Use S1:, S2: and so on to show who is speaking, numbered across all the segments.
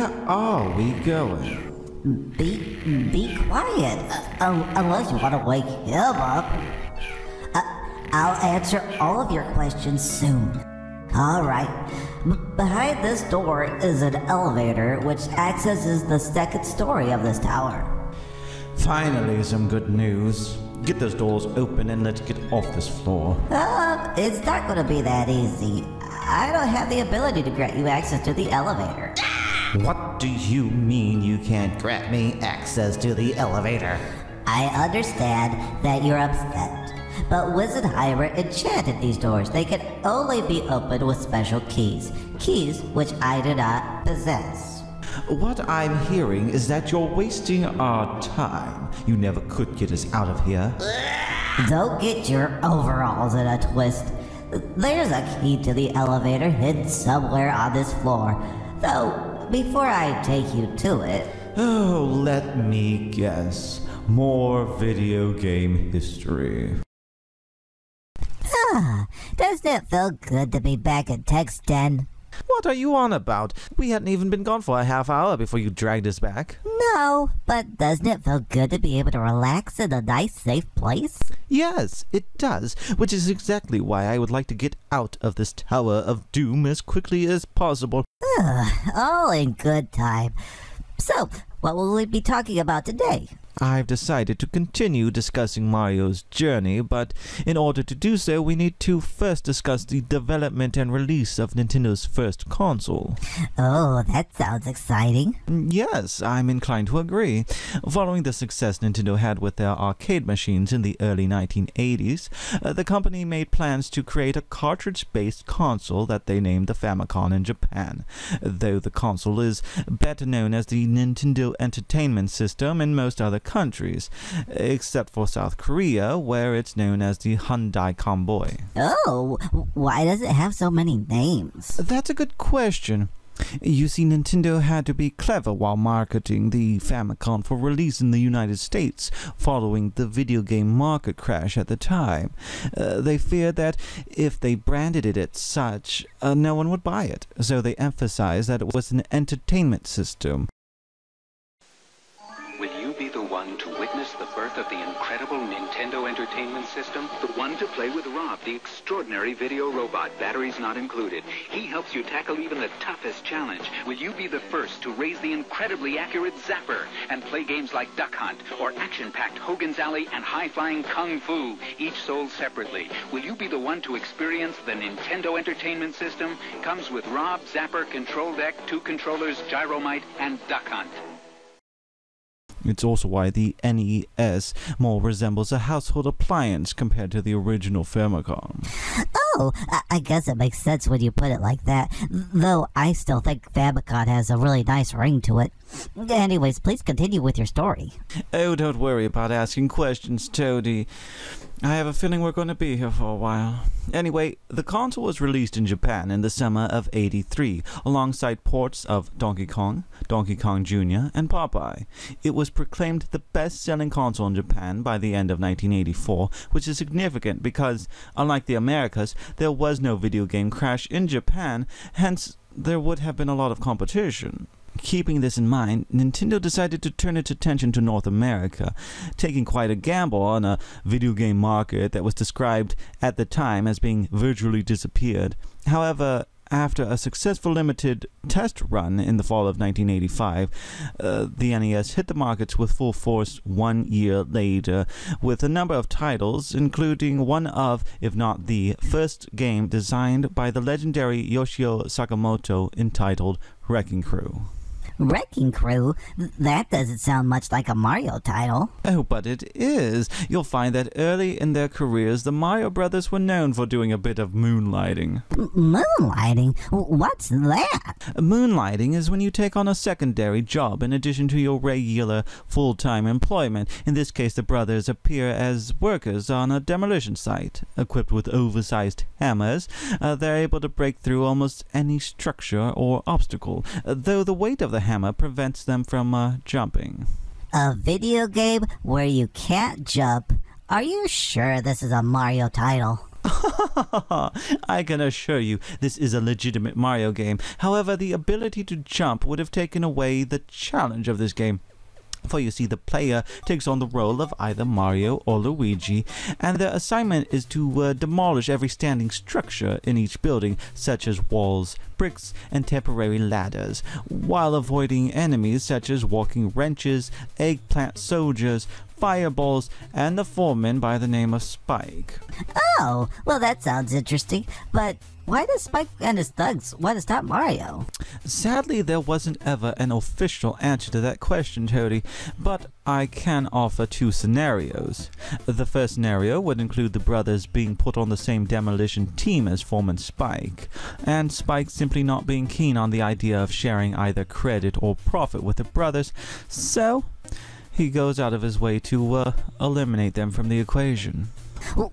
S1: Where are we going?
S2: Be quiet, unless you want to wake him up. I'll answer all of your questions soon. Alright, behind this door is an elevator which accesses the second story of this tower.
S1: Finally, some good news. Get those doors open and let's get off this floor.
S2: It's not gonna be that easy. I don't have the ability to grant you access to the elevator.
S1: What do you mean you can't grant me access to the elevator?
S2: I understand that you're upset, but Wizardheimer enchanted these doors. They can only be opened with special keys. Keys which I do not possess.
S1: What I'm hearing is that you're wasting our time. You never could get us out of here.
S2: Don't get your overalls in a twist. There's a key to the elevator hidden somewhere on this floor. Though, before I take you to it...
S1: Oh, let me guess. More video game history.
S2: Doesn't it feel good to be back in Tech's den?
S3: What are you on about? We hadn't even been gone for a half hour before you dragged us back.
S2: No, but doesn't it feel good to be able to relax in a nice, safe place?
S3: Yes, it does, which is exactly why I would like to get out of this Tower of Doom as quickly as possible.
S2: All in good time. So, what will we be talking about today?
S3: I've decided to continue discussing Mario's journey, but in order to do so, we need to first discuss the development and release of Nintendo's first console.
S2: Oh, that sounds exciting.
S3: Yes, I'm inclined to agree. Following the success Nintendo had with their arcade machines in the early 1980s, the company made plans to create a cartridge-based console that they named the Famicom in Japan, though the console is better known as the Nintendo Entertainment System in most other countries, except for South Korea, where it's known as the Hyundai Comboy.
S2: Oh, why does it have so many names?
S3: That's a good question. You see, Nintendo had to be clever while marketing the Famicom for release in the United States following the video game market crash at the time. They feared that if they branded it as such, no one would buy it, so they emphasized that it was an entertainment system.
S4: The birth of the incredible Nintendo Entertainment System? The one to play with Rob, the extraordinary video robot, batteries not included. He helps you tackle even the toughest challenge. Will you be the first to raise the incredibly accurate Zapper and play games like Duck Hunt or action-packed Hogan's Alley and high-flying Kung Fu, each sold separately? Will you be the one to experience the Nintendo Entertainment System? Comes with Rob, Zapper, Control Deck, 2 controllers, Gyromite, and Duck Hunt.
S3: It's also why the NES more resembles a household appliance compared to the original Famicom.
S2: Oh, I guess it makes sense when you put it like that, though I still think Famicom has a really nice ring to it. Anyways, please continue with your story.
S3: Oh, don't worry about asking questions, Toady. I have a feeling we're going to be here for a while. Anyway, the console was released in Japan in the summer of '83, alongside ports of Donkey Kong, Donkey Kong Jr., and Popeye. It was proclaimed the best-selling console in Japan by the end of 1984, which is significant because, unlike the Americas, there was no video game crash in Japan, hence there would have been a lot of competition. Keeping this in mind, Nintendo decided to turn its attention to North America, taking quite a gamble on a video game market that was described at the time as being virtually disappeared. However, after a successful limited test run in the fall of 1985, the NES hit the markets with full force 1 year later, with a number of titles, including one of, if not the first game designed by the legendary Yoshio Sakamoto, entitled Wrecking Crew.
S2: Wrecking Crew? That doesn't sound much like a Mario title.
S3: Oh, but it is. You'll find that early in their careers, the Mario brothers were known for doing a bit of moonlighting.
S2: Moonlighting? What's that?
S3: Moonlighting is when you take on a secondary job in addition to your regular full-time employment. In this case, the brothers appear as workers on a demolition site. Equipped with oversized hammers, they're able to break through almost any structure or obstacle, though the weight of the hammer prevents them from jumping.
S2: A video game where you can't jump? Are you sure this is a Mario title?
S3: I can assure you this is a legitimate Mario game. However, the ability to jump would have taken away the challenge of this game. For you see, the player takes on the role of either Mario or Luigi, and their assignment is to demolish every standing structure in each building, such as walls, bricks, and temporary ladders, while avoiding enemies such as walking wrenches, eggplant soldiers, fireballs, and the foreman by the name of Spike.
S2: Oh, well that sounds interesting, but why does Spike and his thugs want to stop Mario?
S3: Sadly, there wasn't ever an official answer to that question, Toady, but I can offer two scenarios. The first scenario would include the brothers being put on the same demolition team as Foreman Spike, and Spike simply not being keen on the idea of sharing either credit or profit with the brothers, so he goes out of his way to eliminate them from the equation.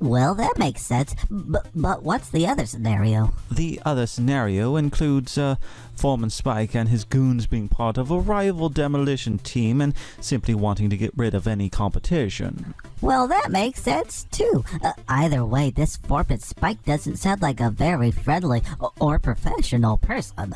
S2: Well, that makes sense, but what's the other scenario?
S3: The other scenario includes Foreman Spike and his goons being part of a rival demolition team and simply wanting to get rid of any competition.
S2: Well, that makes sense, too. Either way, this Foreman Spike doesn't sound like a very friendly or professional person.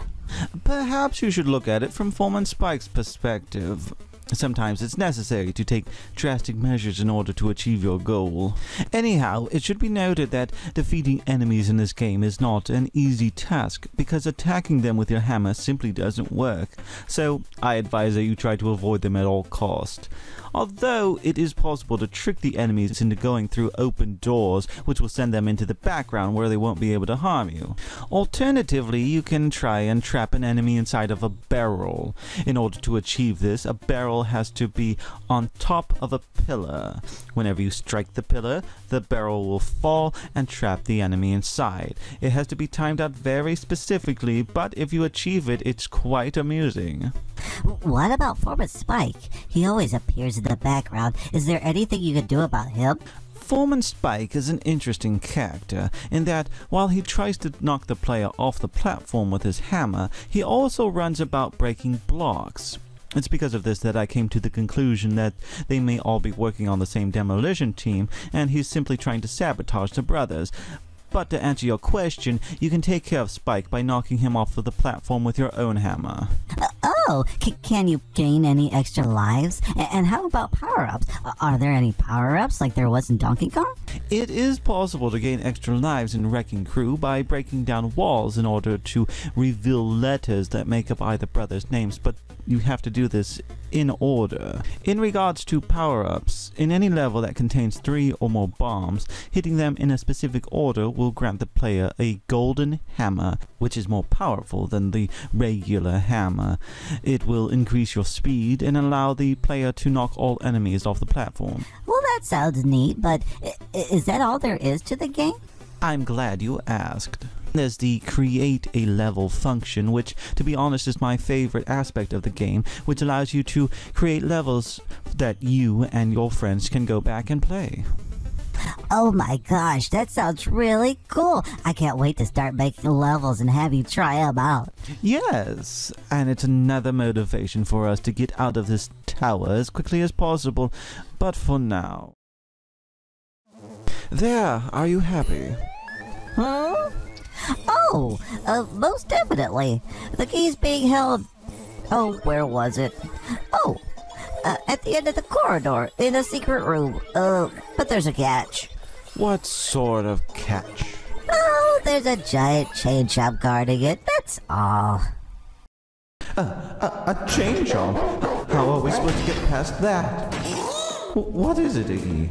S3: Perhaps you should look at it from Foreman Spike's perspective. Sometimes it's necessary to take drastic measures in order to achieve your goal. Anyhow, it should be noted that defeating enemies in this game is not an easy task, because attacking them with your hammer simply doesn't work, so I advise that you try to avoid them at all cost. Although it is possible to trick the enemies into going through open doors, which will send them into the background where they won't be able to harm you. Alternatively, you can try and trap an enemy inside of a barrel. In order to achieve this, a barrel has to be on top of a pillar. Whenever you strike the pillar, the barrel will fall and trap the enemy inside. It has to be timed out very specifically, but if you achieve it, it's quite amusing.
S2: What about Foreman Spike? He always appears in the background. Is there anything you can do about him?
S3: Foreman Spike is an interesting character in that while he tries to knock the player off the platform with his hammer, he also runs about breaking blocks. It's because of this that I came to the conclusion that they may all be working on the same demolition team, and he's simply trying to sabotage the brothers. But to answer your question, you can take care of Spike by knocking him off of the platform with your own hammer.
S2: Can you gain any extra lives? And how about power-ups? Are there any power-ups like there was in Donkey Kong?
S3: It is possible to gain extra lives in Wrecking Crew by breaking down walls in order to reveal letters that make up either brother's names, but you have to do this in order. In regards to power-ups, in any level that contains 3 or more bombs, hitting them in a specific order will grant the player a golden hammer, which is more powerful than the regular hammer. It will increase your speed and allow the player to knock all enemies off the platform.
S2: Well, that sounds neat, but is that all there is to the game?
S3: I'm glad you asked. There's the create a level function, which, to be honest, is my favorite aspect of the game, which allows you to create levels that you and your friends can go back and play.
S2: Oh my gosh, that sounds really cool. I can't wait to start making levels and have you try them out.
S3: Yes, and it's another motivation for us to get out of this tower as quickly as possible, but for now. There, are you happy?
S2: Huh? Oh, most definitely. The key's being held... Oh, where was it? Oh, at the end of the corridor, in a secret room. But there's a catch.
S3: What sort of catch?
S2: Oh, there's a giant chain chomp guarding it, that's all.
S1: A chain chomp? How are we supposed to get past that? What is it, Iggy?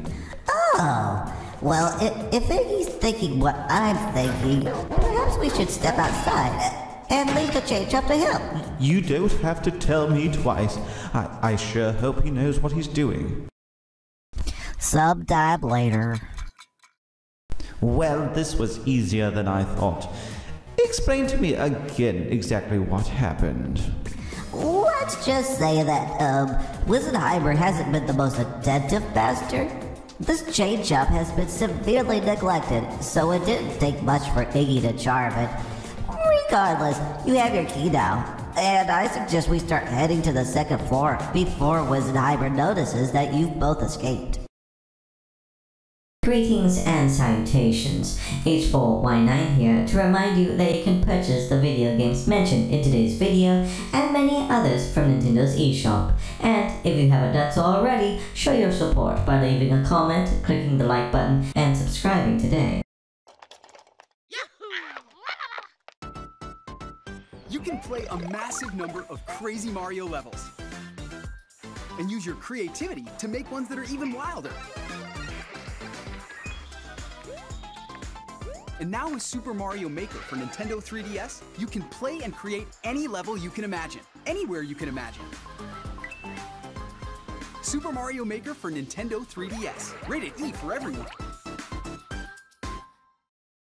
S2: Oh, well, if Iggy's thinking what I'm thinking, perhaps we should step outside and leave the chain chomp to him.
S1: You don't have to tell me twice. I sure hope he knows what he's doing.
S2: Sometime later.
S1: Well, this was easier than I thought. Explain to me again exactly what happened.
S2: Let's just say that, Wisenheimer hasn't been the most attentive bastard. This chain chomp has been severely neglected, so it didn't take much for Iggy to charm it. Regardless, you have your key now, and I suggest we start heading to the second floor before Wisenheimer notices that you've both escaped.
S5: Greetings and salutations, H4Y9 here to remind you that you can purchase the video games mentioned in today's video and many others from Nintendo's eShop. And if you haven't done so already, show your support by leaving a comment, clicking the like button, and subscribing today.
S6: You can play a massive number of crazy Mario levels and use your creativity to make ones that are even wilder. And now with Super Mario Maker for Nintendo 3DS, you can play and create any level you can imagine, anywhere you can imagine. Super Mario Maker for Nintendo 3DS, rated E for everyone.